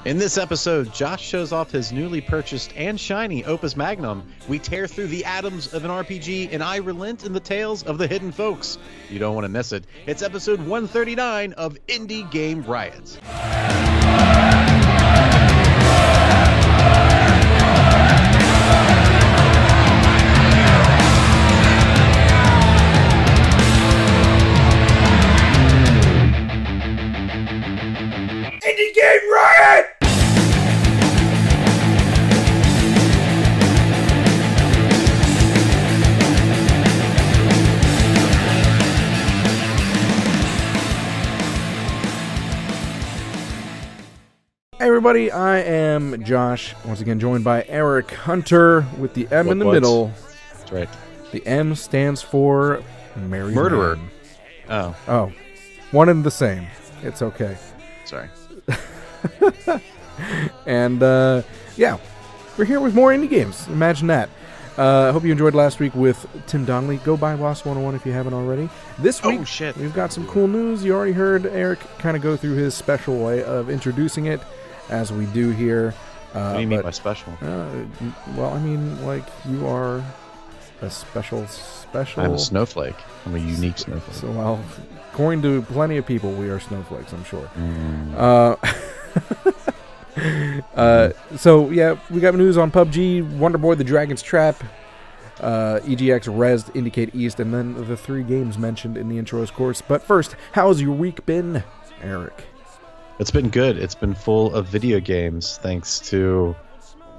In this episode, Josh shows off his newly purchased and shiny Opus Magnum. We tear through the atoms of an RPG, and I relent in the tales of the hidden folks. You don't want to miss it. It's episode 139 of Indie Game Riot. Indie Game Riot! Hey everybody, I am Josh, once again joined by Eric Hunter with the M in the middle. That's right. The M stands for Murderer. Man. Oh. One and the same. It's okay. Sorry. And, yeah, we're here with more indie games. Imagine that. I hope you enjoyed last week with Tim Donnelly. Go buy Lost 101 if you haven't already. This week, we've got some cool news. You already heard Eric kind of go through his special way of introducing it, as we do here. What do you mean by special? Well, I mean, like, you are a special... I'm a snowflake. I'm a unique snowflake. So, well, according to plenty of people, we are snowflakes, I'm sure. So, yeah, we got news on PUBG, Wonder Boy, The Dragon's Trap, EGX Rezzed, IndieCade East, and then the three games mentioned in the intro, of course. But first, how's your week been, Eric? It's been good. It's been full of video games, thanks to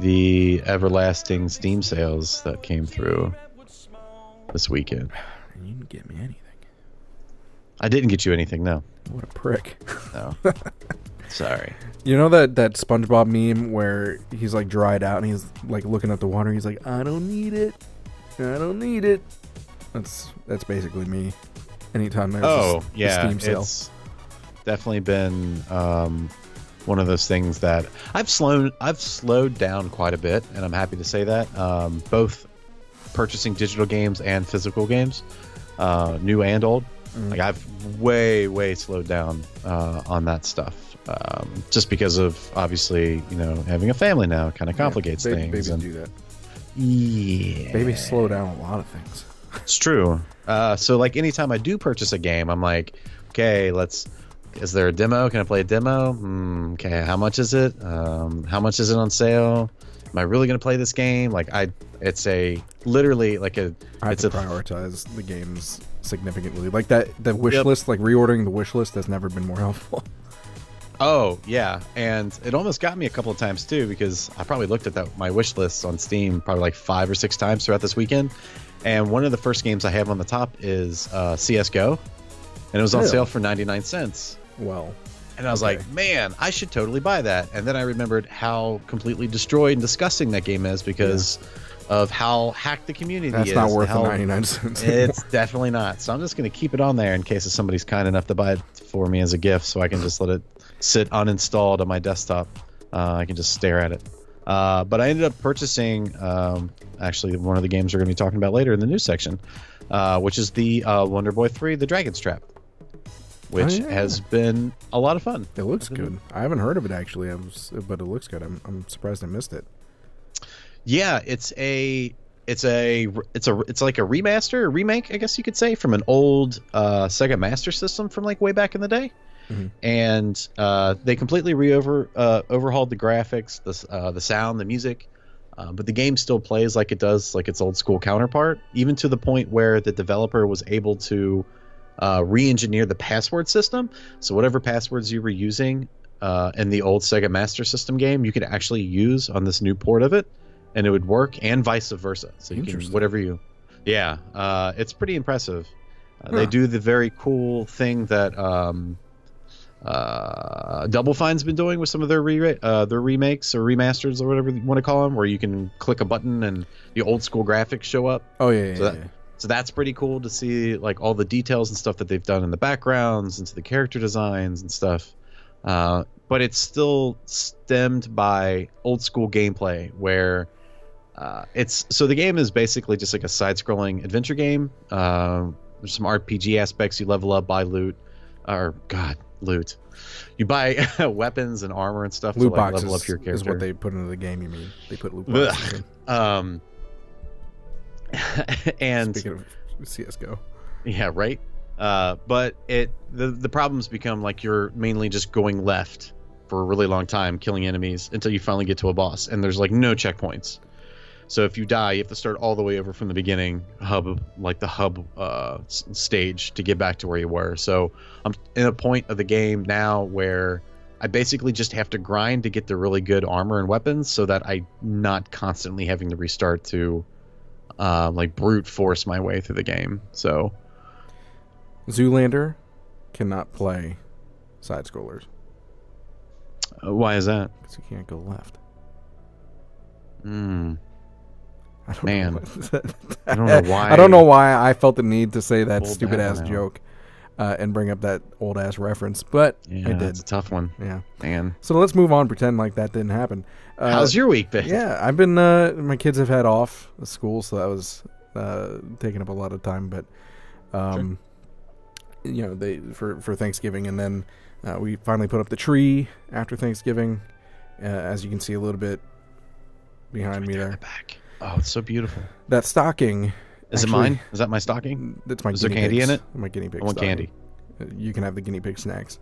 the everlasting Steam sales that came through this weekend. You didn't get me anything. I didn't get you anything, no. What a prick. No. Sorry. You know that SpongeBob meme where he's like dried out and he's like looking at the water, he's like, I don't need it. I don't need it. That's basically me. Anytime there's a Steam sale. It's definitely been one of those things that I've slowed down quite a bit, and I'm happy to say that. Both purchasing digital games and physical games, new and old. Like, I've way slowed down on that stuff. Just because of, obviously, having a family now kind of complicates things. Babies do that. Yeah. Babies slow down a lot of things. It's true. So, like, anytime I do purchase a game, I'm like, okay, is there a demo? Can I play a demo? Okay, how much is it? How much is it on sale? Am I really going to play this game? Like, it's literally like a... I have to prioritize the games significantly. Like, the wish list, like, reordering the wish list has never been more helpful. Oh, yeah. And it almost got me a couple of times, too, because I probably looked at my wish list on Steam probably like 5 or 6 times throughout this weekend. And one of the first games I have on the top is CSGO. And it was on sale for 99 cents. Well... And I was like, man, I should totally buy that. And then I remembered how completely destroyed and disgusting that game is because of how hacked the community is. That's not worth the 99 cents anymore. It's definitely not. So I'm just going to keep it on there in case somebody's kind enough to buy it for me as a gift, so I can just let it sit uninstalled on my desktop. I can just stare at it. But I ended up purchasing actually one of the games we're going to be talking about later in the news section, which is the Wonder Boy 3, The Dragon's Trap, which has been a lot of fun. It looks good. I haven't heard of it actually, but it looks good. I'm surprised I missed it. Yeah, it's like a remake, I guess you could say, from an old Sega Master System from like way back in the day. Mm-hmm. And they completely overhauled the graphics, the sound, the music, but the game still plays like it does, like its old school counterpart, even to the point where the developer was able to re-engineer the password system. So whatever passwords you were using in the old Sega Master System game, you could actually use on this new port of it, and it would work, and vice versa. So you can it's pretty impressive. They do the very cool thing that Double Fine's been doing with some of their remakes or remasters or whatever you want to call them, where you can click a button and the old school graphics show up. Oh yeah. So that's pretty cool to see, like, all the details and stuff that they've done in the backgrounds and to the character designs and stuff. But it's still stemmed by old school gameplay where so the game is basically just like a side-scrolling adventure game. There's some RPG aspects. You level up, buy loot, or God, loot. You buy weapons and armor and stuff loot to like boxes level up your character. Is what they put into the game. You mean they put loot boxes in? And speaking of CS:GO, yeah, right. But the problems become like you're mainly just going left for a really long time, killing enemies until you finally get to a boss, and there's like no checkpoints. So if you die, you have to start all the way over from the beginning stage to get back to where you were. So I'm in a point of the game now where I basically just have to grind to get the really good armor and weapons so that I'm not constantly having to restart to like brute force my way through the game. So Zoolander cannot play side scrollers. Why is that? Because you can't go left. I don't know why. I don't know why I felt the need to say that stupid ass joke and bring up that old ass reference, but I did. It's a tough one. Yeah, man. So let's move on. Pretend like that didn't happen. How's your week been? Yeah, I've been. My kids have had off school, so that was taking up a lot of time. But Sure. you know, they for Thanksgiving, and then we finally put up the tree after Thanksgiving. As you can see a little bit behind me there. The back. Oh, it's so beautiful. That stocking. Is it mine? Is that my stocking? That's my. Is there candy in it? My guinea pig. I want stocking. candy. You can have the guinea pig snacks.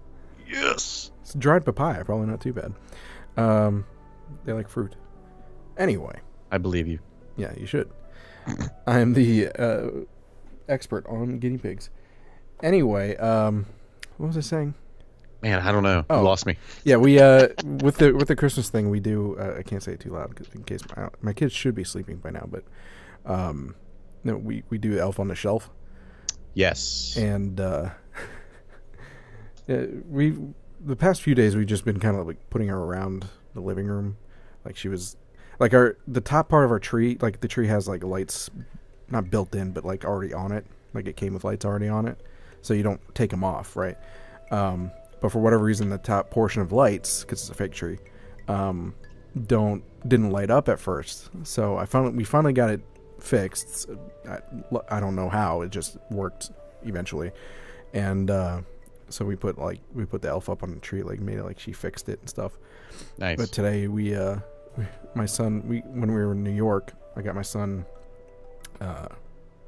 Yes. It's dried papaya. Probably not too bad. They like fruit. Anyway. I believe you. Yeah, you should. I am the expert on guinea pigs. Anyway, what was I saying? Man, I don't know. You lost me. Yeah, we with the Christmas thing we do. I can't say it too loud in case my kids should be sleeping by now. But no, we do Elf on the Shelf. Yes. And the past few days we've just been kind of like putting her around the living room, like she was like the top part of our tree. Like the tree has like lights, not built in, but like already on it. Like it came with lights already on it, so you don't take them off, right? But for whatever reason, the top portion of lights, because it's a fake tree, didn't light up at first. So we finally got it fixed. I don't know how, it just worked eventually, and so we put the elf up on the tree, like made it like she fixed it and stuff. Nice. But today my son, when we were in New York, I got my son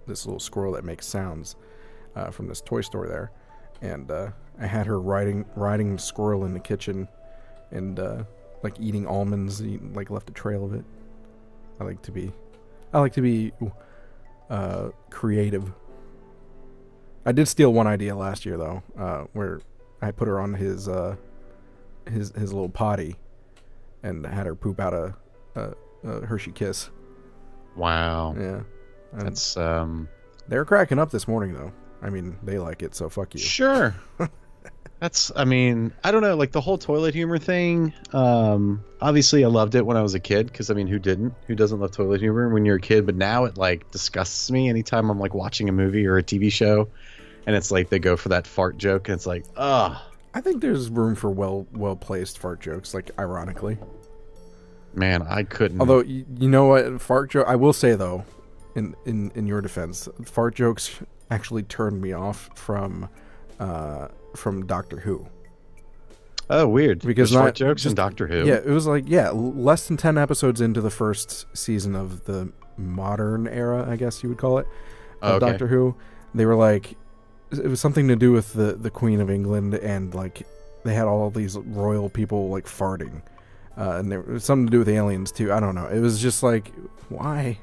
this little squirrel that makes sounds from this toy store there, and I had her riding the squirrel in the kitchen, and like eating almonds. He, like, left a trail of it. I like to be creative. I did steal one idea last year though, where I put her on his little potty, and had her poop out a Hershey Kiss. Wow. Yeah. That's They were cracking up this morning though. I mean, they like it, so fuck you. Sure. I mean, I don't know, like the whole toilet humor thing. Obviously I loved it when I was a kid, because I mean, who didn't? Who doesn't love toilet humor when you're a kid? But now it like disgusts me anytime I'm like watching a movie or a TV show, and it's like they go for that fart joke, and it's like, ugh. I think there's room for well placed fart jokes, like ironically. Man, I couldn't. Although you know what, fart joke. I will say though, in your defense, fart jokes actually turned me off from Doctor Who. Oh, weird. Because fart jokes in Doctor Who. Yeah, it was like less than 10 episodes into the first season of the modern era, I guess you would call it, of Doctor Who. They were like, it was something to do with the Queen of England, and like they had all these royal people like farting, and there was something to do with aliens too. I don't know. It was just like, why?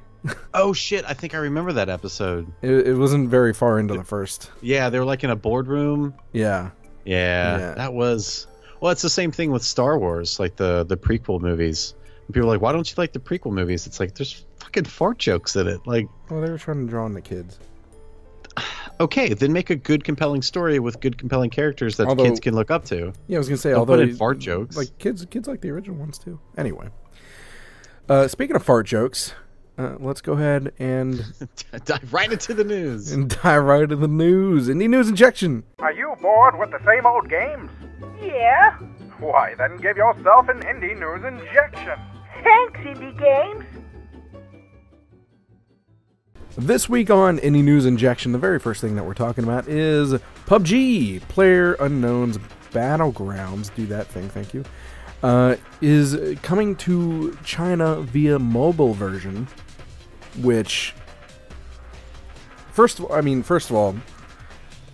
Oh shit! I think I remember that episode. It wasn't very far into the first. Yeah, they were like in a boardroom. Yeah. That was. Well, it's the same thing with Star Wars, like the prequel movies. And people are like, why don't you like the prequel movies? It's like there's fucking fart jokes in it. Like, well, they were trying to draw on the kids. Okay, then make a good, compelling story with good, compelling characters that kids can look up to. Yeah, I was gonna say, although put in fart jokes, like kids like the original ones too. Anyway, speaking of fart jokes. Let's go ahead and dive right into the news. Indie News Injection. Are you bored with the same old games? Yeah. Why, then give yourself an Indie News Injection. Thanks, Indie Games. This week on Indie News Injection, the very first thing that we're talking about is PUBG, PlayerUnknown's Battlegrounds, do that thing, thank you, is coming to China via mobile version, which, first of all,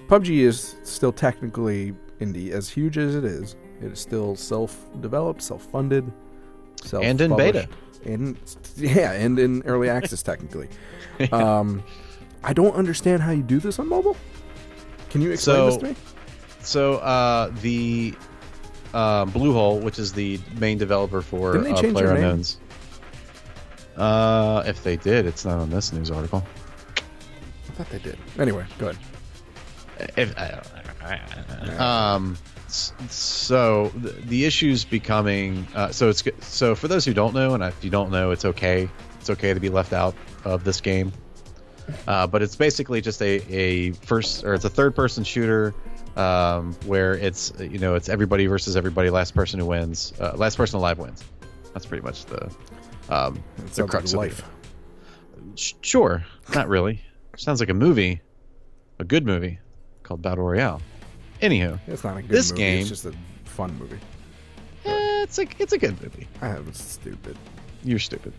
PUBG is still technically indie. As huge as it is still self-developed, self-funded, and in beta. And in early access, technically. I don't understand how you do this on mobile. Can you explain this to me? So, the Bluehole, which is the main developer for PlayerUnknown's. If they did, it's not on this news article. I thought they did. Anyway, go ahead. So the issue's becoming so for those who don't know, and if you don't know, it's okay to be left out of this game, but it's basically just a third person shooter, where it's everybody versus everybody, last person alive wins. That's pretty much the crux of life. Sure, not really. Sounds like a movie, a good movie called Battle Royale. Anywho, it's not a good this movie. game, it's just a fun movie. It's a good movie. It's stupid. You're stupid.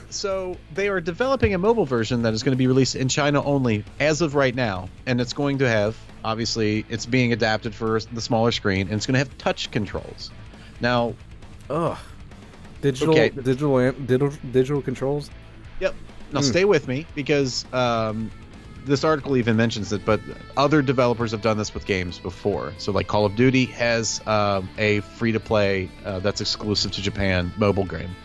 So they are developing a mobile version that is going to be released in China only as of right now, and it's going to have, obviously, it's being adapted for the smaller screen, and it's going to have touch controls. Now, digital controls. Yep. Now stay with me, because this article even mentions it, but other developers have done this with games before. So, like, Call of Duty has a free-to-play that's exclusive to Japan mobile game.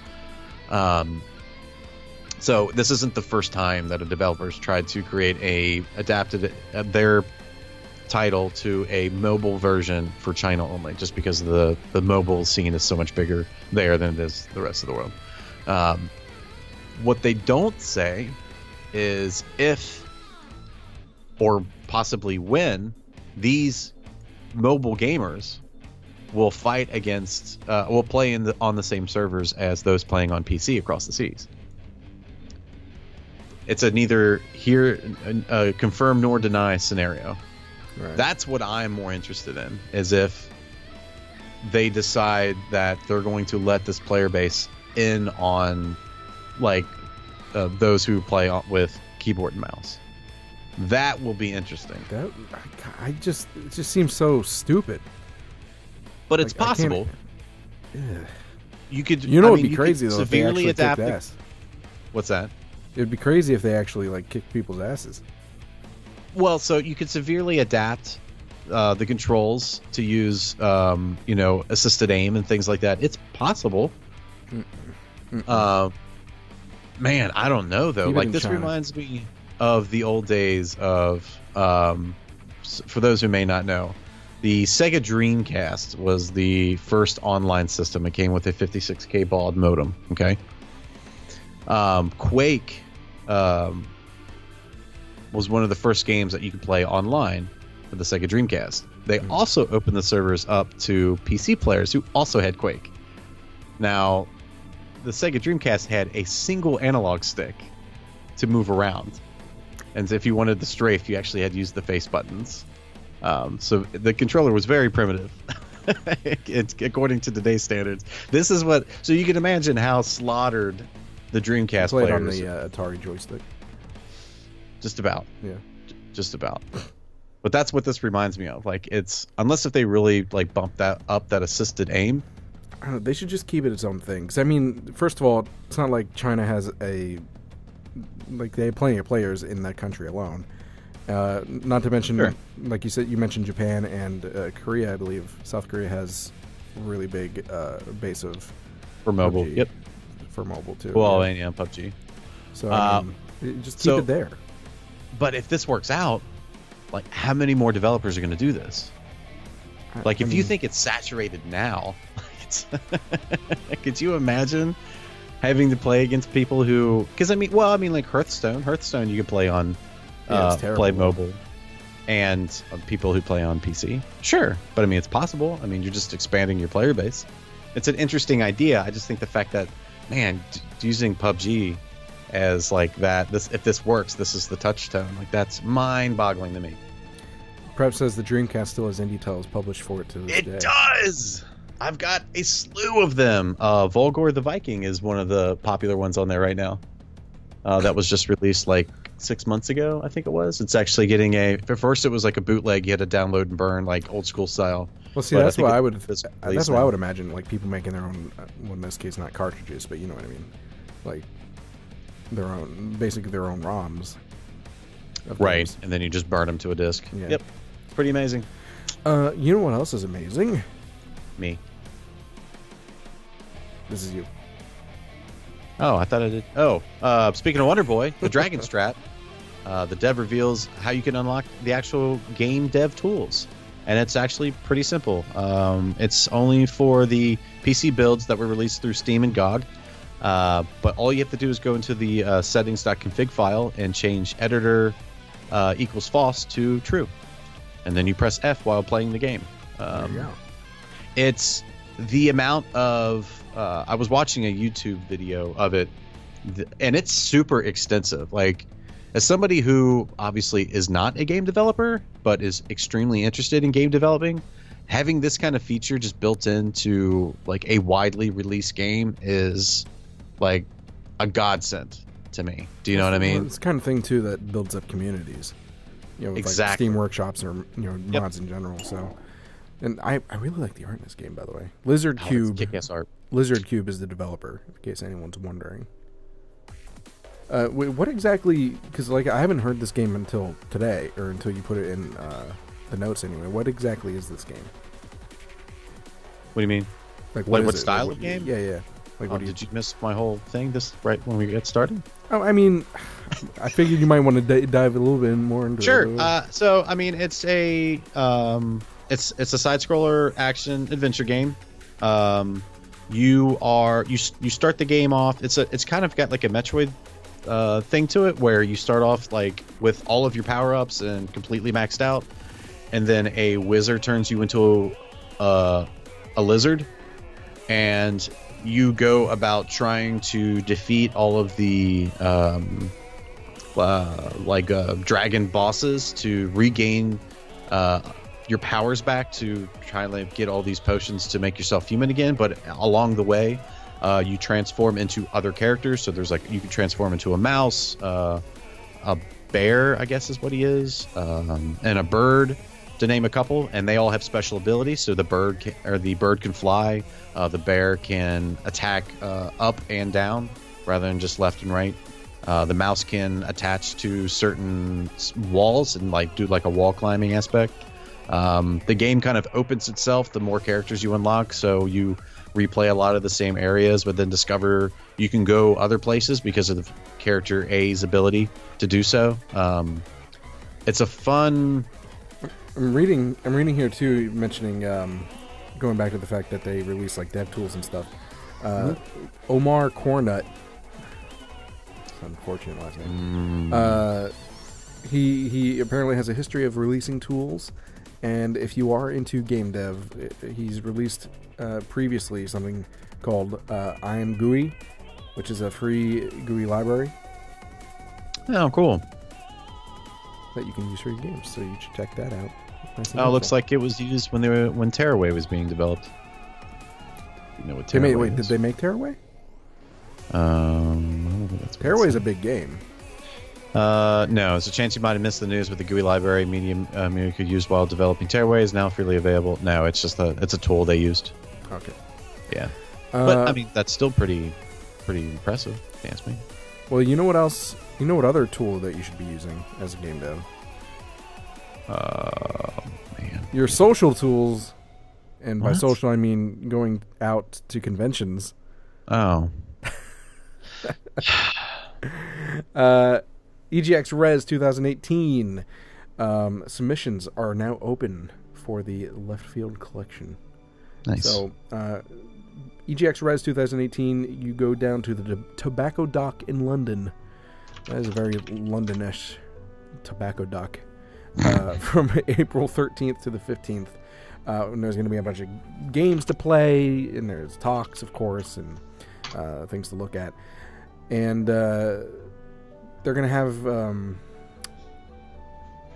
So this isn't the first time that a developer's tried to adapted their title to a mobile version for China only, just because the mobile scene is so much bigger there than it is the rest of the world. What they don't say is if, or possibly when, these mobile gamers will fight against, will play on the same servers as those playing on PC across the seas. It's a neither confirm nor deny scenario. Right. That's what I'm more interested in, is if they decide that they're going to let this player base in on, like, those who play with keyboard and mouse. That will be interesting. It just seems so stupid. But it's possible. You could. It'd be crazy though if they actually adapt kicked ass. What's that? It'd be crazy if they actually kicked people's asses. Well, so you could severely adapt the controls to use, assisted aim and things like that. It's possible. Man, I don't know though. Even this China. Reminds me of the old days of, for those who may not know, the Sega Dreamcast was the first online system. It came with a 56K baud modem. Okay. Quake was one of the first games that you could play online for the Sega Dreamcast. They also opened the servers up to PC players who also had Quake. Now, the Sega Dreamcast had a single analog stick to move around. And if you wanted the strafe, you actually had to use the face buttons. So the controller was very primitive. According to today's standards. This is what... So you can imagine how slaughtered the Dreamcast played players... on the Atari joystick. Just about. Yeah. Just about. But that's what this reminds me of. Unless if they really bump that assisted aim... I don't know, they should just keep it its own thing. 'Cause, I mean, first of all, it's not like China has they have plenty of players in that country alone. Not to mention, sure. Like you said, you mentioned Japan and Korea, I believe. South Korea has a really big base of... For mobile, PUBG, yep. For mobile, too. Well, yeah, PUBG. So, just keep it there. But if this works out, how many more developers are going to do this? If you think it's saturated now... Could you imagine having to play against people who? Because Hearthstone, you can play on play mobile, and people who play on PC. Sure, but it's possible. You're just expanding your player base. It's an interesting idea. I just think the fact that, man, using PUBG as that, if this works, this is the touch tone. That's mind-boggling to me. Prep says the Dreamcast still has indie titles published for it to this day. It does! I've got a slew of them. Volgor the Viking is one of the popular ones on there right now. That was just released like 6 months ago, I think it was. It's actually getting at first it was like a bootleg. You had to download and burn, like old school style. Well, see, that's what I would imagine, like people making their own, well, in this case, not cartridges, but you know what I mean? Like basically their own ROMs. Right, games. and then you just burn them to a disc. Yeah. Yep, it's pretty amazing. You know what else is amazing? Me. This is you. Oh, I thought I did. Oh, speaking of Wonder Boy, the Dragon Strap, the dev reveals how you can unlock the actual game dev tools. And it's actually pretty simple. It's only for the PC builds that were released through Steam and GOG. But all you have to do is go into the settings.config file and change editor equals false to true. And then you press F while playing the game. There you go. It's the amount of... I was watching a YouTube video of it, and it's super extensive. Like, as somebody who obviously is not a game developer, but is extremely interested in game developing, having this kind of feature just built into like a widely released game is like a godsend to me. Do you know what I mean? It's the kind of thing too that builds up communities. You know, with like Exactly. Steam workshops or mods in general. So, and I really like the art in this game, by the way. Lizard Cube. Kick-ass art. Lizard Cube is the developer, in case anyone's wondering. What exactly? Because like I haven't heard this game until today, or until you put it in the notes anyway. What exactly is this game? What do you mean? Like What style of game? Yeah. Like, what did you miss my whole thing this right when we get started? Oh, I mean, I figured you might want to dive a little bit more into it. Sure. So I mean, it's a side scroller action adventure game. You start the game off. It's kind of got like a Metroid thing to it, where you start off like with all of your power ups and completely maxed out, and then a wizard turns you into a lizard, and you go about trying to defeat all of the dragon bosses to regain your powers back, to try and like, get all these potions to make yourself human again. But along the way, you transform into other characters. So there's like, you can transform into a mouse, a bear, I guess is what he is, and a bird, to name a couple. And they all have special abilities. So the bird can fly. The bear can attack up and down rather than just left and right. The mouse can attach to certain walls and like do like a wall climbing aspect. The game kind of opens itself the more characters you unlock, so you replay a lot of the same areas, but then discover you can go other places because of the character A's ability to do so. It's a fun... I'm reading here too, mentioning going back to the fact that they release like dev tools and stuff. Omar Cornut, unfortunate last name. He apparently has a history of releasing tools, and if you are into game dev, he's released previously something called I Am GUI, which is a free GUI library. Oh, cool. That you can use for your games, so you should check that out. Nice. Oh, looks like it was used when Tearaway was being developed. You know what Tearaway is? Did they make Tearaway? Tearaway is a big game. No, there's a chance you might have missed the news with the GUI library medium you could use while developing Tearaway is now freely available. No, it's just it's a tool they used. Okay. Yeah. But I mean, that's still pretty impressive, if you ask me. Well, you know what else? You know what other tool that you should be using as a game dev? Man. Your social tools, and by social I mean going out to conventions. Oh. EGX Rezzed 2018 submissions are now open for the Left Field collection. Nice. So, EGX Rezzed 2018, you go down to the Tobacco Dock in London. That is a very London-ish tobacco dock. From April 13th to the 15th. And there's going to be a bunch of games to play, and there's talks, of course, and things to look at. And they're going to have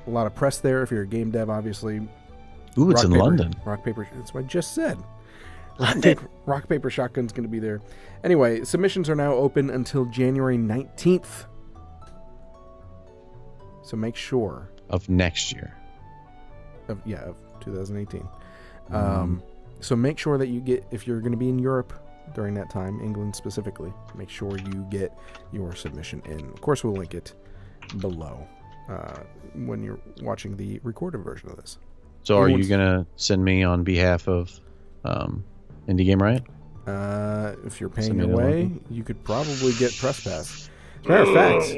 a lot of press there if you're a game dev, obviously. Ooh, it's in London. Rock, paper, that's what I just said. Rock, paper, shotgun's going to be there. Anyway, submissions are now open until January 19th. So make sure. Of next year. Of 2018. So make sure that you get, if you're going to be in Europe during that time, England specifically, make sure you get your submission in. Of course, we'll link it below when you're watching the recorded version of this. So are you going to send me on behalf of Indie Game Riot? If you're paying your way, you could probably get press pass. As a matter of fact,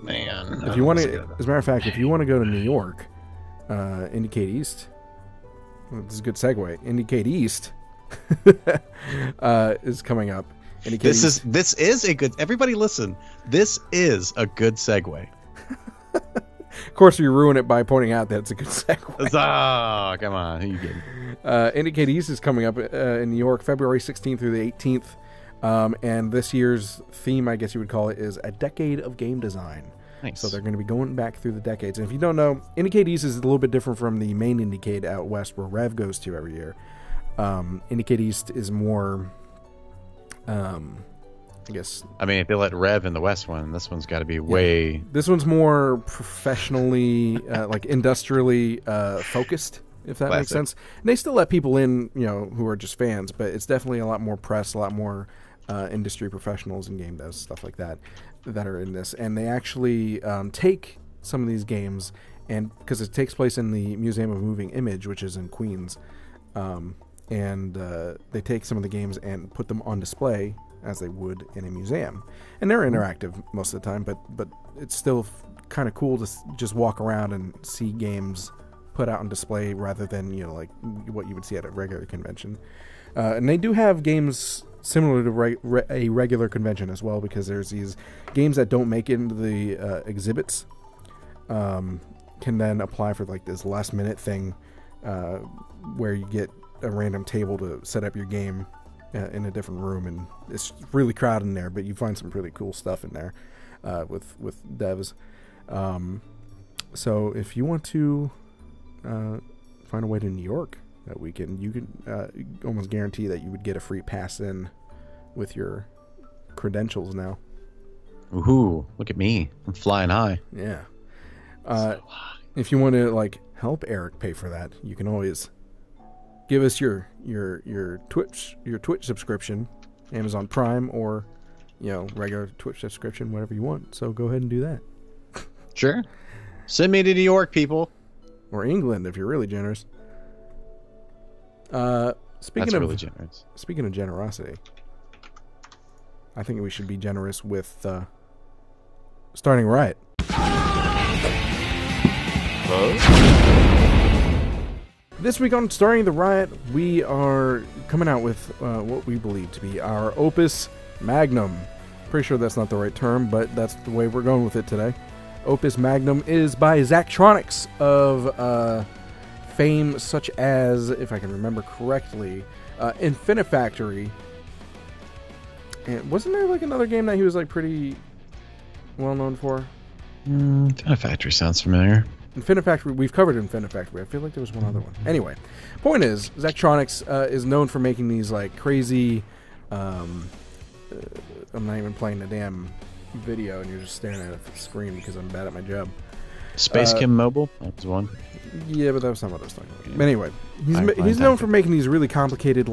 man, if you want to, as a matter of fact, if you want to go to New York, IndieCade East. Well, this is a good segue. IndieCade East is coming up. This is a good. Everybody, listen. This is a good segue. Of course, we ruin it by pointing out that it's a good segue. Oh, come on. Who you kidding? IndieCade East is coming up in New York, February 16th through the 18th. And this year's theme, I guess you would call it, is a decade of game design. Nice. So they're going to be going back through the decades. And if you don't know, IndieCade East is a little bit different from the main IndieCade out west where Rev goes to every year. IndieCade East is more, I guess... I mean, if they let Rev in the west one, this one's got to be way... This one's more professionally, like industrially focused, if that makes sense. And they still let people in, who are just fans, but it's definitely a lot more press, a lot more industry professionals and game devs, stuff like that are in this. And they actually take some of these games, and because it takes place in the Museum of Moving Image, which is in Queens, and they take some of the games and put them on display as they would in a museum. And they're interactive most of the time, but it's still kind of cool to just walk around and see games put out on display rather than like what you would see at a regular convention. And they do have games similar to a regular convention as well, because there's these games that don't make it into the exhibits can then apply for like this last minute thing where you get a random table to set up your game in a different room, and it's really crowded in there, but you find some really cool stuff in there with devs. So if you want to find a way to New York that weekend, you can almost guarantee that you would get a free pass in with your credentials now. Ooh, look at me. I'm flying high. Yeah. If you want to help Eric pay for that, you can always give us your Twitch subscription, Amazon Prime, or regular Twitch subscription, whatever you want. So go ahead and do that. Sure. Send me to New York, people. Or England if you're really generous. Speaking of generosity, I think we should be generous with starting Riot. This week on Starting the Riot, we are coming out with what we believe to be our Opus Magnum. Pretty sure that's not the right term, but that's the way we're going with it today. Opus Magnum is by Zachtronics of fame such as, if I can remember correctly, Infinifactory. And wasn't there another game that he was pretty well known for? Infinifactory sounds familiar. Infinifactory, we've covered Infinifactory. I feel like there was one other one. Anyway, point is, Zachtronics is known for making these crazy. I'm not even playing the damn video, and you're just staring at the screen because I'm bad at my job. Space Kim Mobile, that was one. Yeah, but that was not what I was talking about. But anyway, he's known for making these really complicated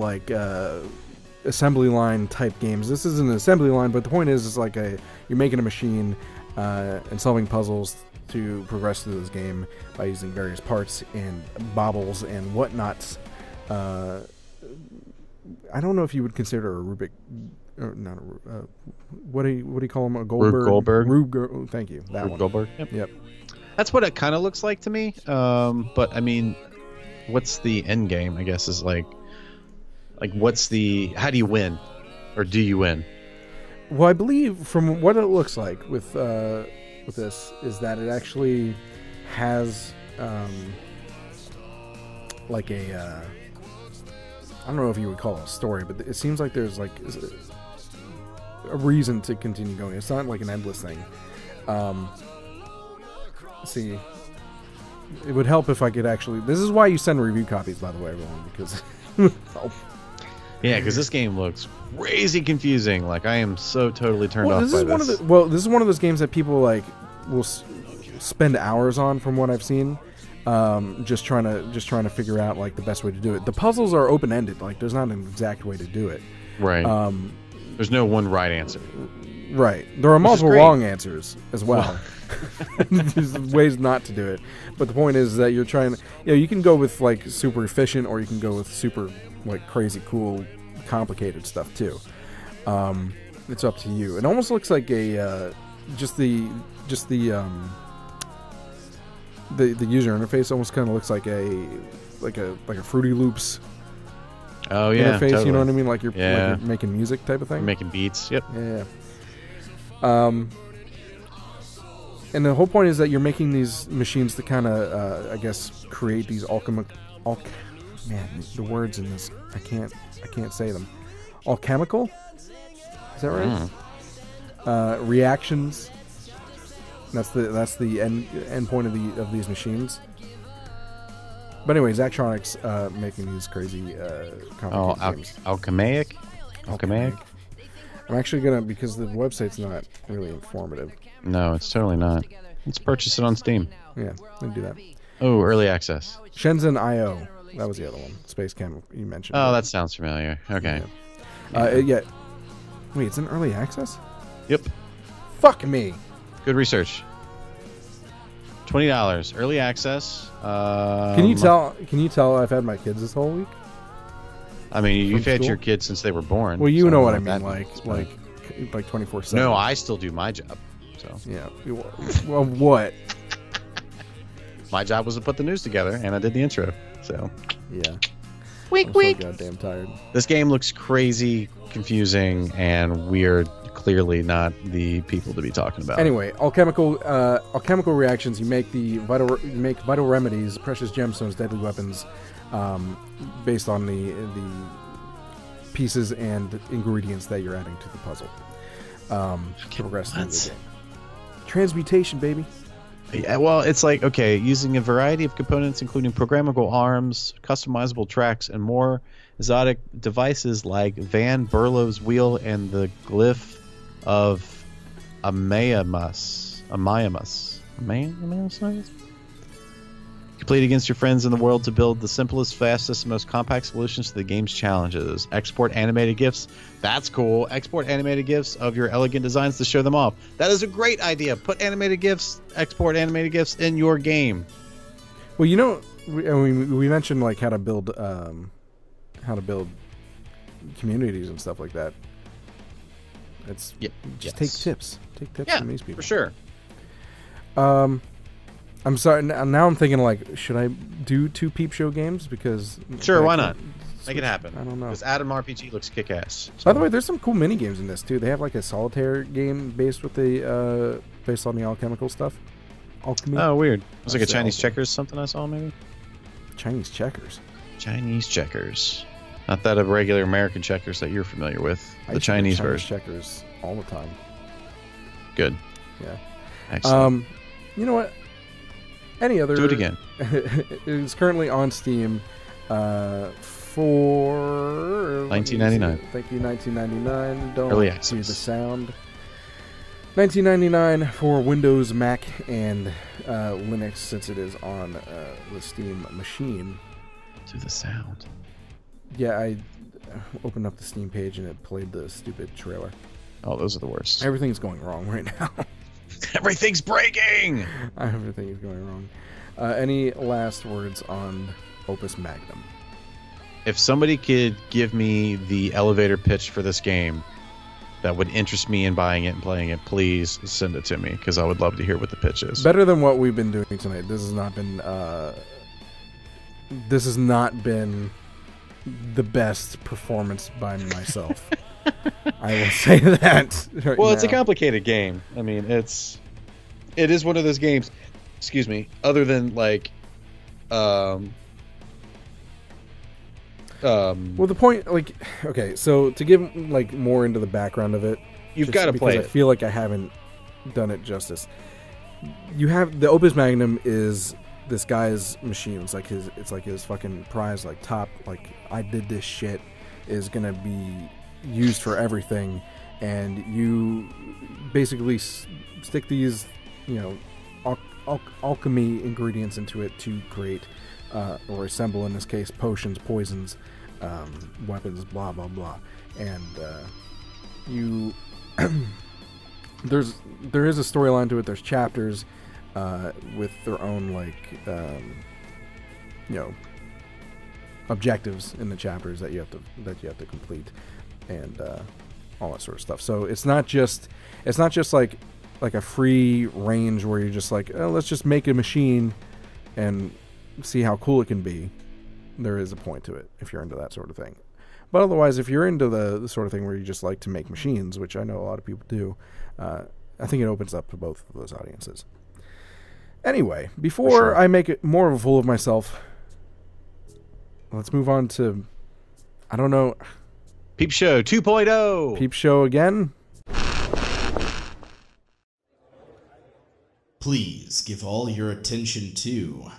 assembly line type games. This isn't an assembly line, but the point is, you're making a machine and solving puzzles to progress through this game by using various parts and baubles and whatnots. I don't know if you would consider a Rubik, or not a what do you call him? A Goldberg? Rube Goldberg. Thank you. That Rube one. Goldberg. Yep. That's what it kind of looks like to me. But I mean, what's the end game? I guess is what's the? How do you win, or do you win? Well, I believe from what it looks like with this is that it actually has I don't know if you would call it a story, but it seems like there's a reason to continue going. It's not an endless thing. Let's see. it would help if I could actually. This is why you send review copies, by the way, everyone, because. Yeah, because this game looks crazy confusing. Like, I am so totally turned off by this. This is one of those games that people like will spend hours on, from what I've seen, just trying to figure out like the best way to do it. The puzzles are open ended. Like, there's not an exact way to do it. Right. There's no one right answer. Right. There are multiple wrong answers as well. There's ways not to do it. But the point is that you're trying to... you can go with, like, super efficient, or you can go with super, like, crazy, cool, complicated stuff, too. It's up to you. It almost looks like a... Just the user interface almost kind of looks like a Fruity Loops... Oh, yeah, interface, totally. You know what I mean? Like you're making music type of thing. You're making beats, yep. Yeah. And the whole point is that you're making these machines to kind of, I guess, create these man, the words in this, I can't say them. Alchemical? Is that right? Reactions. That's the end point of these machines. But anyway, Zachtronics making these crazy complicated games. Alchemaic? I'm actually going to, because the website's not really informative. No, it's totally not. Let's purchase it on Steam. Yeah, let's do that. Oh, early access. Shenzhen IO. That was the other one. Space Cam you mentioned. Oh, that sounds familiar. Okay. Yeah. Wait, it's in early access? Yep. Fuck me. Good research. $20 early access. Can you tell I've had my kids this whole week? I mean, you've had your kids since they were born. Well, you know what I mean, like 24/7. No, I still do my job. So yeah. Well, what? My job was to put the news together, and I did the intro. So yeah. I'm so goddamn tired. This game looks crazy, confusing, and we're clearly not the people to be talking about. Anyway, alchemical reactions. You make vital remedies, precious gemstones, deadly weapons, based on the pieces and ingredients that you're adding to the puzzle. To progress through the game. Transmutation, baby. Yeah, well, it's like, okay, using a variety of components, including programmable arms, customizable tracks, and more exotic devices like Van Berlo's wheel and the glyph of Amayamus. Complete against your friends in the world to build the simplest, fastest, and most compact solutions to the game's challenges. Export animated GIFs. That's cool. Export animated GIFs of your elegant designs to show them off. That is a great idea. Put animated GIFs, export animated GIFs in your game. Well, you know, we mentioned like how to build communities and stuff like that. It's just take tips. Take tips from these people. For sure. I'm sorry. Now I'm thinking, like, should I do 2 Peep Show games? Because sure, why not? Make it happen. I don't know. Because Adam RPG looks kick-ass. So. By the way, there's some cool mini games in this too. They have like a solitaire game based on the alchemical stuff. Alchemy. Oh, weird. It was like a Chinese checkers something I saw, maybe. Chinese checkers. Not that of regular American checkers that you're familiar with. The Chinese version. Checkers all the time. Good. Yeah. Excellent. You know what? Any other? Do it again. It's currently on Steam for $19.99. Thank you, $19.99. Don't early see access. the sound. $19.99 for Windows, Mac, and Linux, since it is on the Steam machine. Do the sound. Yeah, I opened up the Steam page and it played the stupid trailer. Oh, those are the worst. Everything's going wrong right now. Everything's breaking! Everything is going wrong. Any last words on Opus Magnum? If somebody could give me the elevator pitch for this game that would interest me in buying it and playing it, please send it to me, because I would love to hear what the pitch is. Better than what we've been doing tonight. This has not been the best performance by myself. I will say that. It's a complicated game. I mean, it is one of those games. Excuse me. Other than like, well, the point, like, okay, so to give like more into the background of it, you've got to play it. I feel like I haven't done it justice. You have the Opus Magnum is this guy's machine. It's like his fucking prize, like top, like I did this shit is gonna be used for everything, and you basically stick these, alchemy ingredients into it to create or assemble, in this case, potions, poisons, weapons, blah blah blah, and you there is a storyline to it. There's chapters with their own objectives in the chapters that you have to complete, and all that sort of stuff. So it's not just like a free range where you're just like, oh, let's just make a machine and see how cool it can be. There is a point to it if you're into that sort of thing. But otherwise, if you're into the sort of thing where you just like to make machines, which I know a lot of people do, I think it opens up to both of those audiences. Anyway, before I make it more of a fool of myself, let's move on to, I don't know, Peep Show 2.0. Peep Show again. Please give all your attention to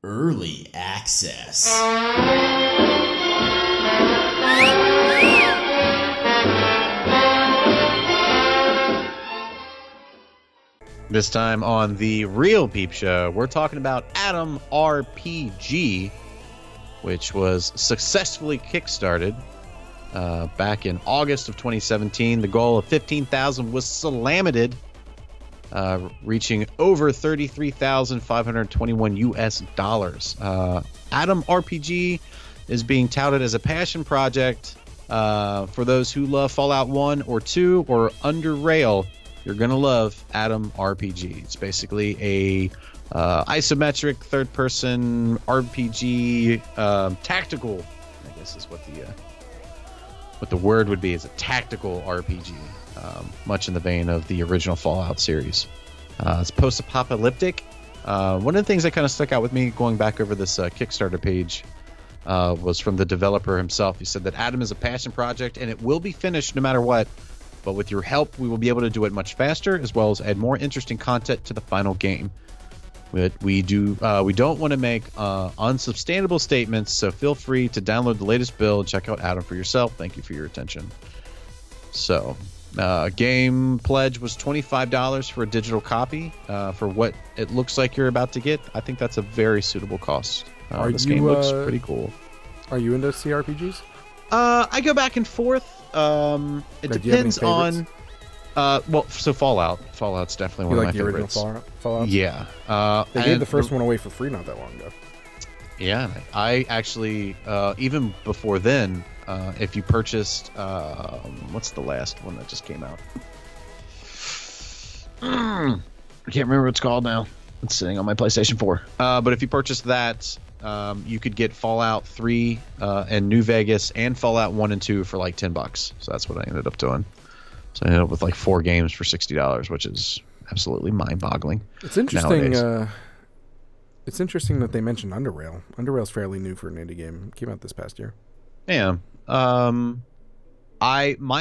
Early Access. This time on the real Peep Show, we're talking about Atom RPG, which was successfully kickstarted back in August of 2017. The goal of 15,000 was salamited, reaching over 33,521 US dollars. Atom RPG is being touted as a passion project for those who love Fallout 1 or 2 or Under Rail. You're gonna love Atom RPG. It's basically a isometric third-person RPG, tactical. I guess is what the word would be. Is a tactical RPG, much in the vein of the original Fallout series. It's post-apocalyptic. One of the things that kind of stuck out with me going back over this Kickstarter page was from the developer himself. He said that Atom is a passion project and it will be finished no matter what. But with your help, we will be able to do it much faster, as well as add more interesting content to the final game. We don't want to make unsubstantiable statements, so feel free to download the latest build, check out Atom for yourself. Thank you for your attention. So, game pledge was $25 for a digital copy. For what it looks like you're about to get, I think that's a very suitable cost. This game looks pretty cool. Are you into CRPGs? I go back and forth. It depends on. So Fallout's definitely one of my favorites. You like the original Fallout? Yeah. They gave the first one away for free not that long ago. Yeah, I actually even before then, if you purchased, what's the last one that just came out? I can't remember what it's called now. It's sitting on my PlayStation 4. But if you purchased that, you could get Fallout 3 and New Vegas and Fallout 1 and 2 for like $10. So that's what I ended up doing. So I ended up with like 4 games for $60, which is absolutely mind-boggling. It's interesting. It's interesting that they mentioned Underrail. Underrail's fairly new for an indie game. It came out this past year. Yeah. My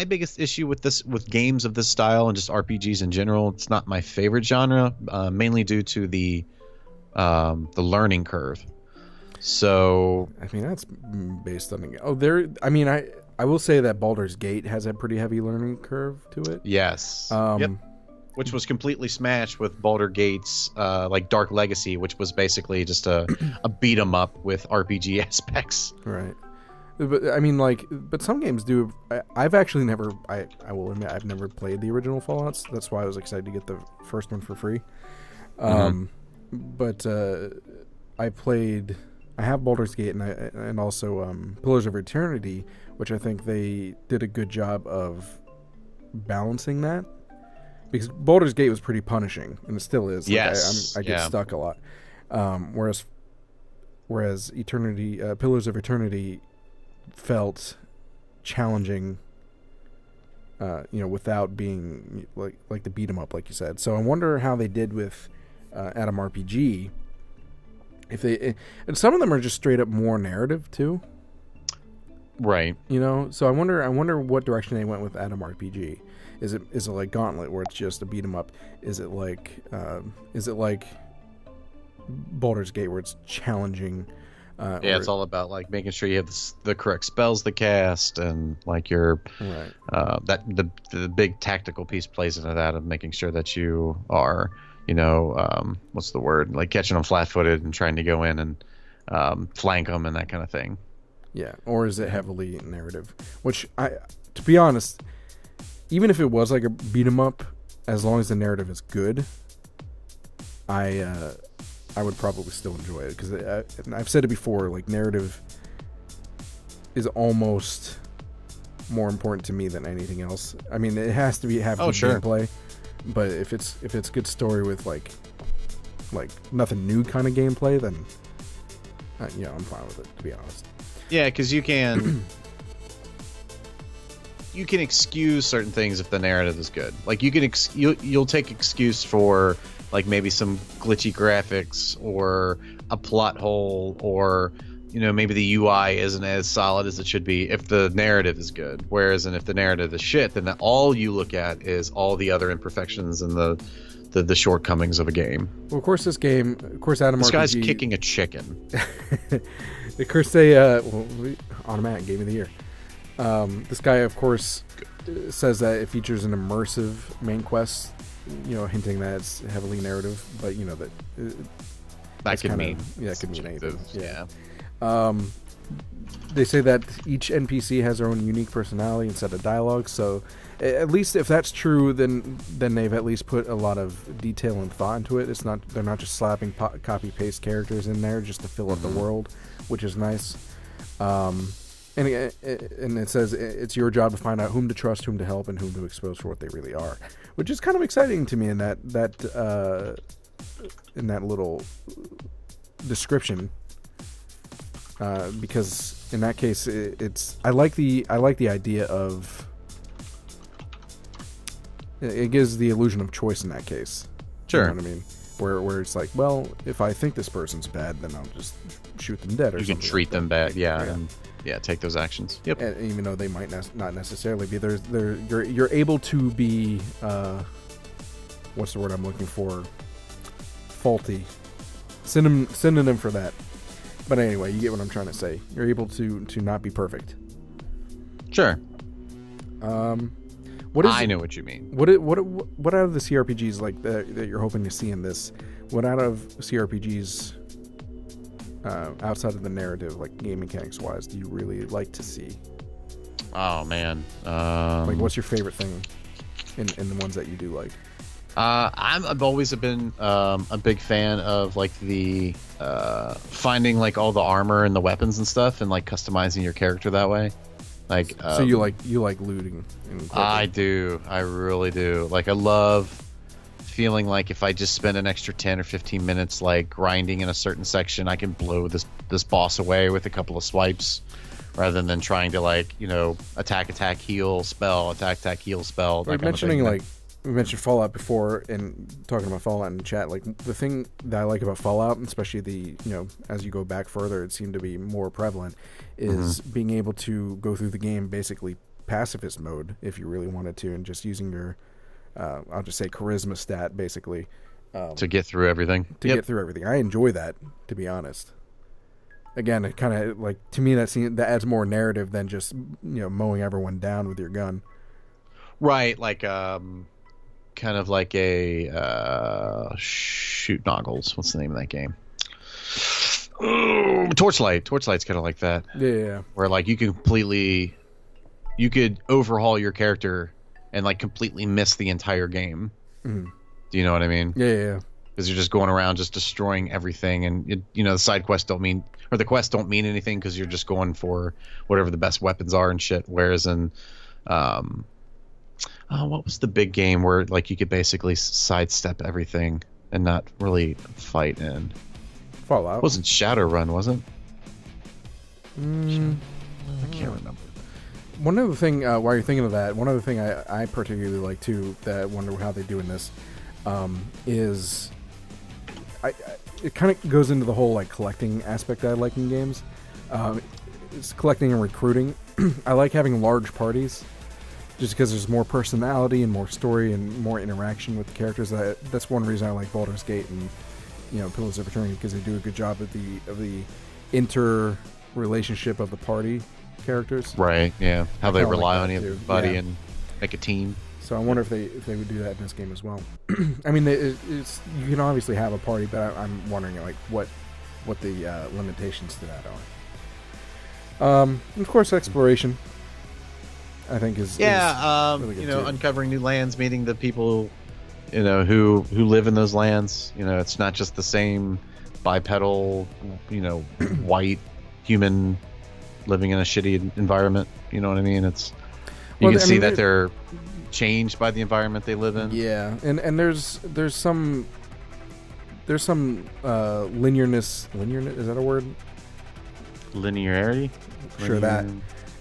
biggest issue with games of this style and just RPGs in general, it's not my favorite genre, mainly due to the learning curve. So I mean that's based on I will say that Baldur's Gate has a pretty heavy learning curve to it. Yes. Yep. Which was completely smashed with Baldur's Gate's like Dark Legacy, which was basically just a beat 'em up with RPG aspects. Right. But I mean, but some games do. I've actually never. I will admit, I've never played the original Fallouts. That's why I was excited to get the first one for free. But I have Baldur's Gate and also Pillars of Eternity, which I think they did a good job of balancing that. Because Baldur's Gate was pretty punishing, and it still is. Yes, I get stuck a lot. Whereas Eternity, Pillars of Eternity, felt challenging, without being like the beat 'em up, like you said. So I wonder how they did with Atom RPG. And some of them are just straight up more narrative too, right? So I wonder what direction they went with Atom RPG. Is it like Gauntlet, where it's just a beat 'em up? Is it like Baldur's Gate, where it's challenging. Yeah, it's all about like making sure you have the correct spells to cast, and like your that the big tactical piece plays into that of making sure that you are, what's the word, like catching them flat-footed and trying to go in and flank them and that kind of thing. Yeah, or is it heavily narrative? Which to be honest, even if it was like a beat 'em up, as long as the narrative is good, I would probably still enjoy it, because I've said it before. Like, narrative is almost more important to me than anything else. I mean, it has to have good gameplay, but if it's good story with like nothing new kind of gameplay, then I'm fine with it, to be honest. Yeah, because you can excuse certain things if the narrative is good. Like you'll take excuse for like maybe some glitchy graphics or a plot hole, or maybe the UI isn't as solid as it should be if the narrative is good. Whereas, and if the narrative is shit, then all you look at is all the other imperfections and the shortcomings of a game. Well, of course, Adam This RPG, guy's kicking a chicken. Of course, they automatic game of the year. This guy, of course, says that it features an immersive main quest, hinting that it's heavily narrative, but that could mean anything. Yeah. They say that each NPC has their own unique personality and set of dialogue, so at least if that's true, then they've at least put a lot of detail and thought into it. They're not just slapping copy paste characters in there just to fill out the world, which is nice. And it says it's your job to find out whom to trust, whom to help, and whom to expose for what they really are, which is kind of exciting to me in that little description, because in that case I like the idea of it gives the illusion of choice in that case. Sure. You know what I mean? Where it's like, well, if I think this person's bad, then I'll just shoot them dead, or you something. can treat them bad, Yeah. and take those actions. Yep. And even though they might not necessarily be, you're able to be what's the word I'm looking for? Faulty. Synonym for that. But anyway, you get what I'm trying to say. You're able to not be perfect. Sure. I know what you mean. What out of the CRPGs like that you're hoping to see in this? What out of CRPGs outside of the narrative, like game mechanics wise, do you really like to see? Oh man. Like, what's your favorite thing in the ones that you do like? I've always been a big fan of like the finding like all the armor and the weapons and stuff, and like customizing your character that way. Like, so you like looting? I do. I really do. Like, I love feeling like if I just spend an extra 10 or 15 minutes like grinding in a certain section, I can blow this boss away with a couple of swipes, rather than trying to like attack heal spell, attack heal spell. We're mentioning like we mentioned Fallout before, and talking about Fallout in the chat. Like, the thing that I like about Fallout, especially the as you go back further, it seemed to be more prevalent, is being able to go through the game basically pacifist mode if you really wanted to, and just using your I'll just say charisma stat basically to get through everything. Get through everything. I enjoy that, to be honest. Again, it kind of like, to me, that adds more narrative than just mowing everyone down with your gun. Right, like kind of like a shoot noggles. What's the name of that game? Torchlight. Torchlight's kind of like that. Yeah. Where like you could overhaul your character and like completely miss the entire game. Mm-hmm. Do you know what I mean? Yeah. Because you're just going around just destroying everything, and the side quests don't mean, or the quests don't mean anything, because you're just going for whatever the best weapons are and shit. Whereas in what was the big game where like you could basically sidestep everything and not really fight in? Fallout. It wasn't Shadowrun, was it? I can't remember. One other thing, while you're thinking of that, one other thing I particularly like too, that I wonder how they do in this, is it kind of goes into the whole like collecting aspect that I like in games. It's collecting and recruiting. I like having large parties, just because there's more personality and more story and more interaction with the characters. That's one reason I like Baldur's Gate Pillars of Eternity, because they do a good job of the inter-relationship of the party characters. Right, yeah. How they rely on everybody yeah. and make a team. So I wonder if they would do that in this game as well. I mean, you can obviously have a party, but I'm wondering like what the limitations to that are. Of course, exploration, I think is really good too. Uncovering new lands, meeting the people, who live in those lands. It's not just the same bipedal, white human living in a shitty environment. You know what I mean? You can see that they're changed by the environment they live in. Yeah, and there's some linearness. Linear, is that a word? Linearity. Sure, that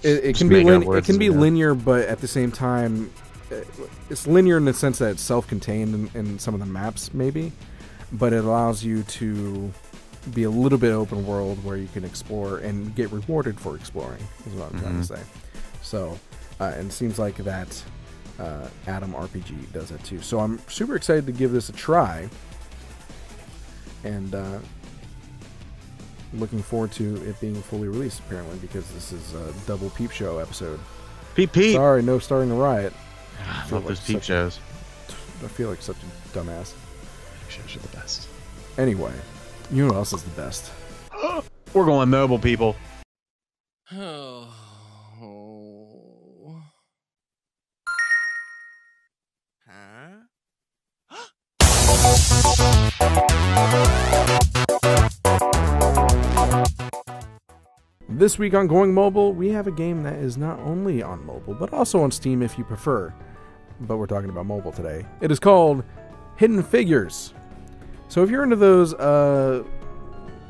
it can be linear, but at the same time, it's linear in the sense that it's self-contained in some of the maps, maybe, but it allows you to be a little bit open world where you can explore and get rewarded for exploring. Is what I'm trying to say. So, and it seems like that Atom RPG does it too. So I'm super excited to give this a try, and looking forward to it being fully released, apparently, because this is a double peep show episode. Peep peep. Sorry, no starting the riot. I love those peep shows. I feel like such a dumbass. Peep shows are the best. Anyway, you know who else is the best? We're going mobile, people. This week on Going Mobile, we have a game that is not only on mobile, but also on Steam if you prefer. But we're talking about mobile today. It is called Hidden Figures. So if you're into those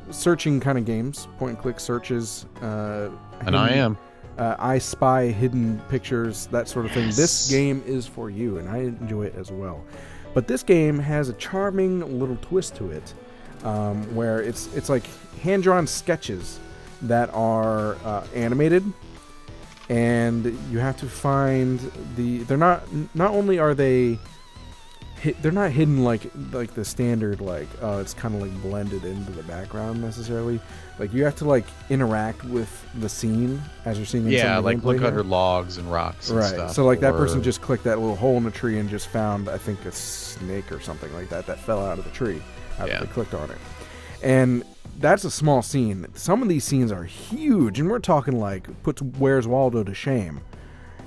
searching kind of games, point-and-click searches, and I am. I Spy hidden pictures, that sort of thing. Yes. This game is for you, and I enjoy it as well. But this game has a charming little twist to it, where it's like hand-drawn sketches that are animated, and you have to find they're not only are they're not hidden like the standard, like it's kind of like blended into the background necessarily. Like you have to like interact with the scene as you're seeing. Like look under logs and rocks and stuff. So like that person just clicked that little hole in the tree and just found, I think, a snake or something like that fell out of the tree after they clicked on it. And that's a small scene. Some of these scenes are huge, and we're talking like puts Where's Waldo to shame.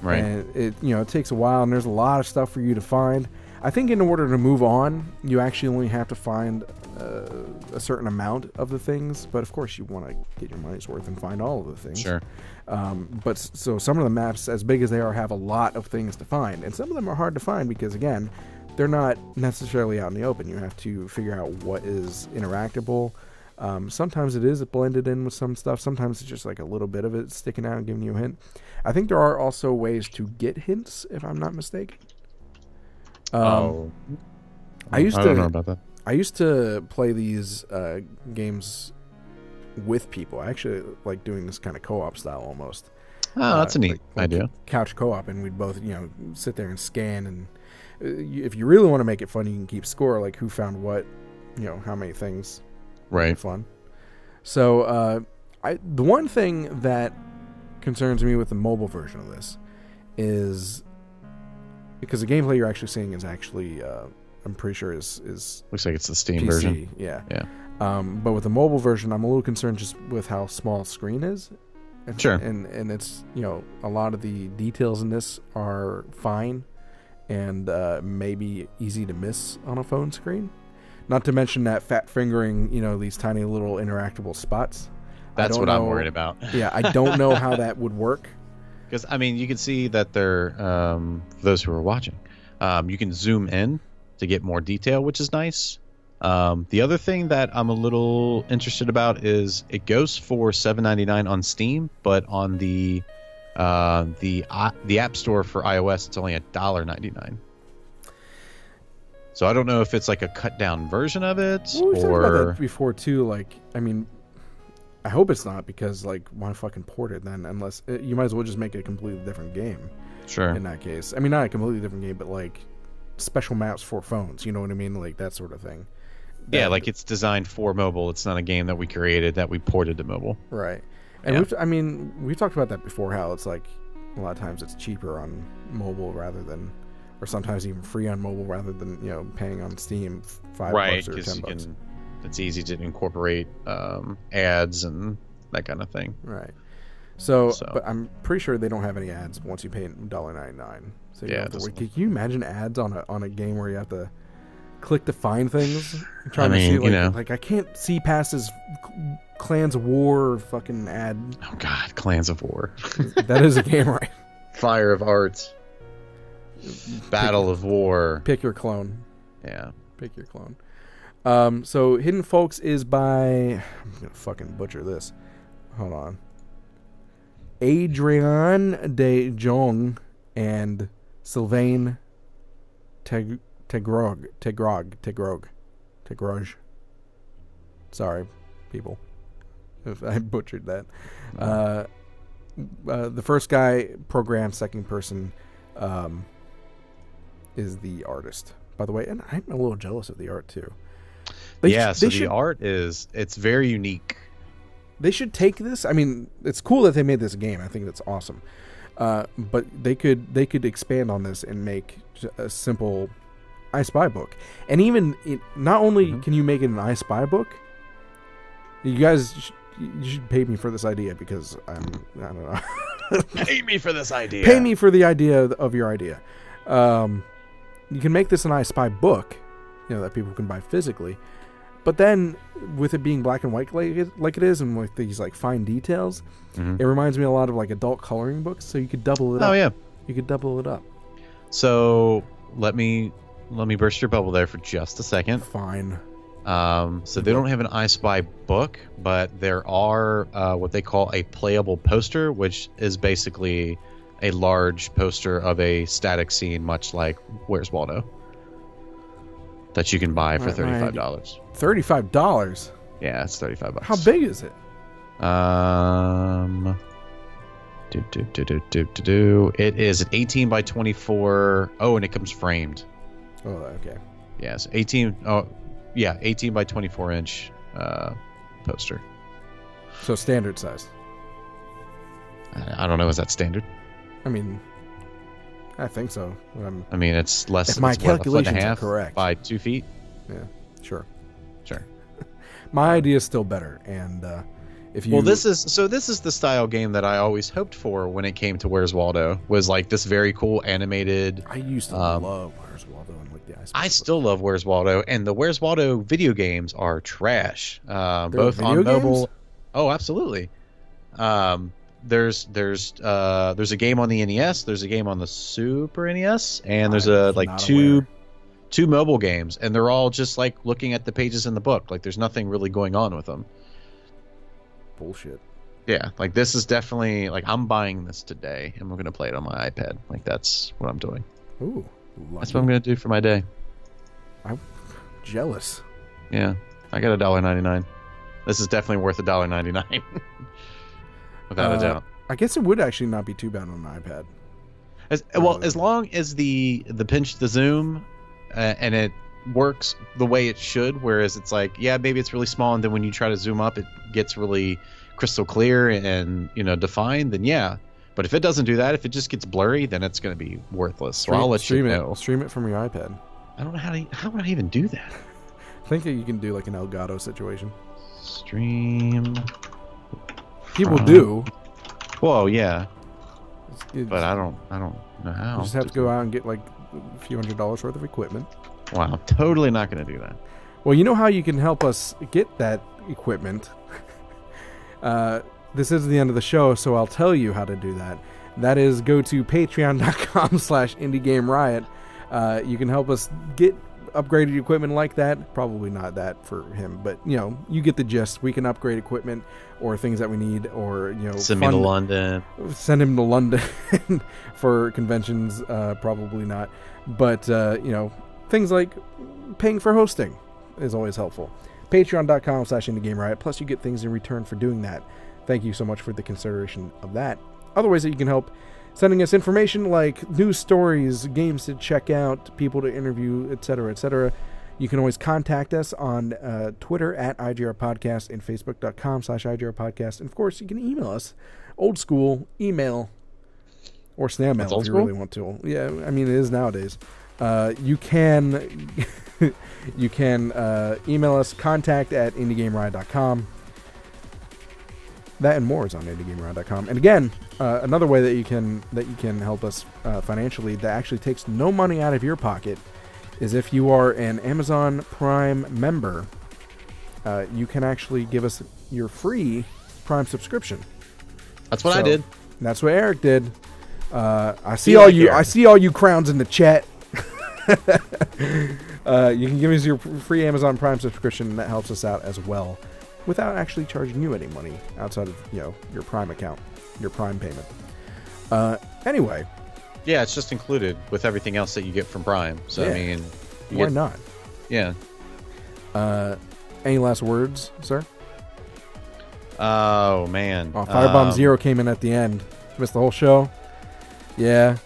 Right. And it takes a while, and there's a lot of stuff for you to find. I think in order to move on, you actually only have to find a certain amount of the things, but of course you want to get your money's worth and find all of the things. Sure. But so some of the maps, as big as they are, have a lot of things to find, and some of them are hard to find because, again, they're not necessarily out in the open. You have to figure out what is interactable. Sometimes it is blended in with some stuff. Sometimes it's just like a little bit of it sticking out and giving you a hint. I think there are also ways to get hints, if I'm not mistaken. I don't know about that. I used to play these games with people. I actually like doing this kind of co-op style almost. Oh, that's a neat idea. Couch co-op, and we'd both, sit there and scan. And if you really want to make it fun, you can keep score, like who found what, how many things. Right. Fun. So, the one thing that concerns me with the mobile version of this is because the gameplay you're actually seeing is actually, I'm pretty sure is looks like it's the Steam PC, version. Yeah. Yeah. But with the mobile version, I'm a little concerned just with how small the screen is. Sure. And it's, a lot of the details in this are fine and maybe easy to miss on a phone screen. Not to mention that fat fingering, these tiny little interactable spots. That's what I'm worried about. Yeah, I don't know how that would work. Because, you can see that they're, for those who are watching, you can zoom in to get more detail, which is nice. The other thing that I'm a little interested about is it goes for $7.99 on Steam, but on the App Store for iOS, it's only $1.99. So I don't know if it's like a cut down version of it, we've talked about that before too. I hope it's not, because why fucking port it then? Unless you might as well just make it a completely different game. Sure. In that case, not a completely different game, but special maps for phones. You know what I mean? Like that sort of thing. Yeah, like it's designed for mobile. It's not a game that we created that we ported to mobile. Right. And we've talked about that before, how it's like a lot of times it's cheaper on mobile rather than, or sometimes even free on mobile rather than, paying on Steam $5 or $10. It's easy to incorporate ads and that kind of thing. Right. So, but I'm pretty sure they don't have any ads once you pay $1.99. So can you imagine ads on a game where you have to click to find things? I'm trying to see, like I can't see past this Clans of War fucking ad. Oh God, Clans of War. That is a game, right? Fire of Arts. Battle of War. Pick your clone. Yeah. Pick your clone. So Hidden Folks is by, I'm gonna fucking butcher this. Hold on. Adrian de Jong and Sylvain Tegrog. Sorry, people, if I butchered that. The first guy programmed, second person is the artist, by the way, and I'm a little jealous of the art too. The art it's very unique. They should take this. I mean, it's cool that they made this game. I think that's awesome. But they could expand on this and make a simple I Spy book. And even not only can you make it an I Spy book, you guys you should pay me for this idea, because I don't know. Pay me for this idea. Pay me for the idea of your idea. You can make this an I Spy book, that people can buy physically. But then, with it being black and white like it is, and with these like fine details, it reminds me a lot of like adult coloring books. So you could double it up. Oh yeah, you could double it up. So let me burst your bubble there for just a second. Fine. So they don't have an I Spy book, but there are what they call a playable poster, which is basically a large poster of a static scene, much like Where's Waldo, that you can buy for $35. $35? Yeah, it's $35. How big is it? It is an 18 by 24. Oh, and it comes framed. Oh, okay. Yes, 18. Oh, yeah, 18 by 24 inch poster. So standard size. I don't know. Is that standard? I mean, I think so. I mean, it's less. If my calculations a foot and a half are correct, by 2 feet. Yeah, sure. My idea is still better, and if you this is the style game that I always hoped for when it came to Where's Waldo, was like this very cool animated. I used to love Where's Waldo and like the I still love Where's Waldo, and the Where's Waldo video games are trash. Both on mobile. Games? Oh, absolutely. There's a game on the NES, there's a game on the Super NES, and there's two mobile games, and they're all just like looking at the pages in the book. Like there's nothing really going on with them. Bullshit. Yeah, like this is definitely like I'm buying this today, and we're gonna play it on my iPad. Like that's what I'm doing. Ooh, that's what I'm gonna do for my day. I'm jealous. Yeah, I got $1.99. This is definitely worth $1.99. Without a doubt. I guess it would actually not be too bad on an iPad. As long as the pinch to zoom and it works the way it should, whereas it's like, yeah, maybe it's really small, and then when you try to zoom up, it gets really crystal clear and defined, then yeah. But if it doesn't do that, if it just gets blurry, then it's going to be worthless. So I'll let you know. I'll stream it from your iPad. I don't know how would I even do that? I think that you can do like an Elgato situation. Stream. People do. Well, yeah. But I don't know how. You just have to go out and get like a few $100s worth of equipment. Wow, I'm totally not going to do that. Well, you know how you can help us get that equipment? This is the end of the show, so I'll tell you how to do that. That is, go to patreon.com/Indie Game Riot. You can help us get upgraded equipment like that. Probably not that for him, but you get the gist. We can upgrade equipment or things that we need, or send me to London. Send him to London for conventions. Probably not, but things like paying for hosting is always helpful. Patreon.com/Indie Game Riot. Plus, you get things in return for doing that. Thank you so much for the consideration of that. Other ways that you can help: sending us information like news stories, games to check out, people to interview, etc., etc. You can always contact us on Twitter at IGR Podcast and Facebook.com/IGR Podcast. And, of course, you can email us. Old school email or snail mail if you really want to. Yeah, I mean, it is nowadays. You can email us, contact@IndieGameRiot.com. That and more is on IndieGameRiot.com. And again, another way that you can help us financially that actually takes no money out of your pocket is if you are an Amazon Prime member. You can actually give us your free Prime subscription. That's what I did. That's what Eric did. I see all you. Eric. I see all you crowns in the chat. You can give us your free Amazon Prime subscription, and that helps us out as well, without actually charging you any money outside of your Prime account, your Prime payment. Anyway, yeah, it's just included with everything else that you get from Prime. So yeah. I mean, why not? Yeah. Any last words, sir? Oh man! Oh, Firebomb Zero came in at the end. Missed the whole show. Yeah.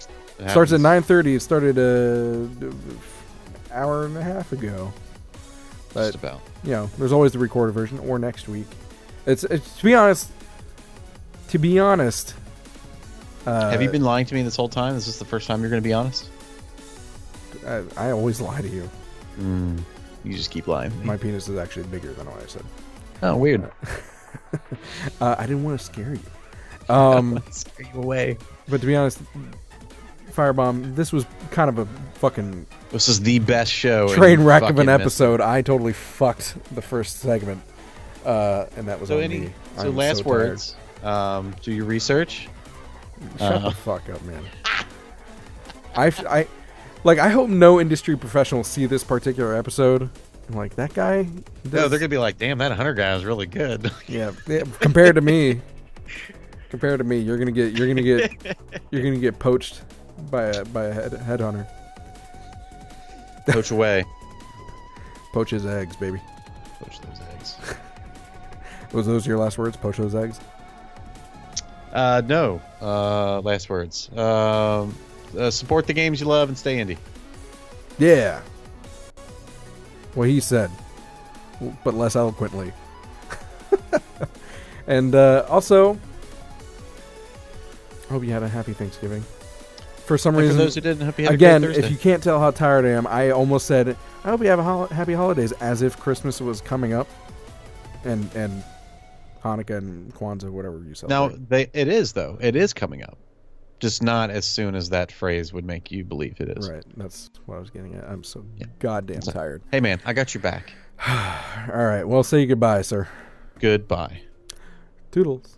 Starts at 9:30. It started an hour and a half ago. But, just about. There's always the recorded version or next week. It's to be honest. Have you been lying to me this whole time? Is this the first time you're going to be honest? I always lie to you. You just keep lying. My penis is actually bigger than what I said. Oh, weird. I didn't want to scare you. Scare you away. But to be honest, Firebomb, this was kind of a fucking... This is the best show. Train wreck of an episode. I totally fucked the first segment. And that was on me. So last words. Do your research. Shut the fuck up, man. I hope no industry professionals see this particular episode. I'm like, that guy... No, they're going to be like, damn, that Hunter guy is really good. Yeah, compared to me... you're gonna get poached by a headhunter. Poach away. Poach his eggs, baby. Poach those eggs. Was those your last words? Poach those eggs? No. Last words. Support the games you love and stay indie. Yeah. What he said, but less eloquently. And also, I hope you had a happy Thanksgiving. For some reason, for those who didn't, hope you had again, a great Thursday. If you can't tell how tired I am, I almost said, I hope you have happy holidays, as if Christmas was coming up, and Hanukkah and Kwanzaa, whatever you celebrate. Now, it is, though. It is coming up. Just not as soon as that phrase would make you believe it is. Right. That's what I was getting at. I'm so goddamn tired. Hey, man, I got your back. All right. Well, say goodbye, sir. Goodbye. Toodles.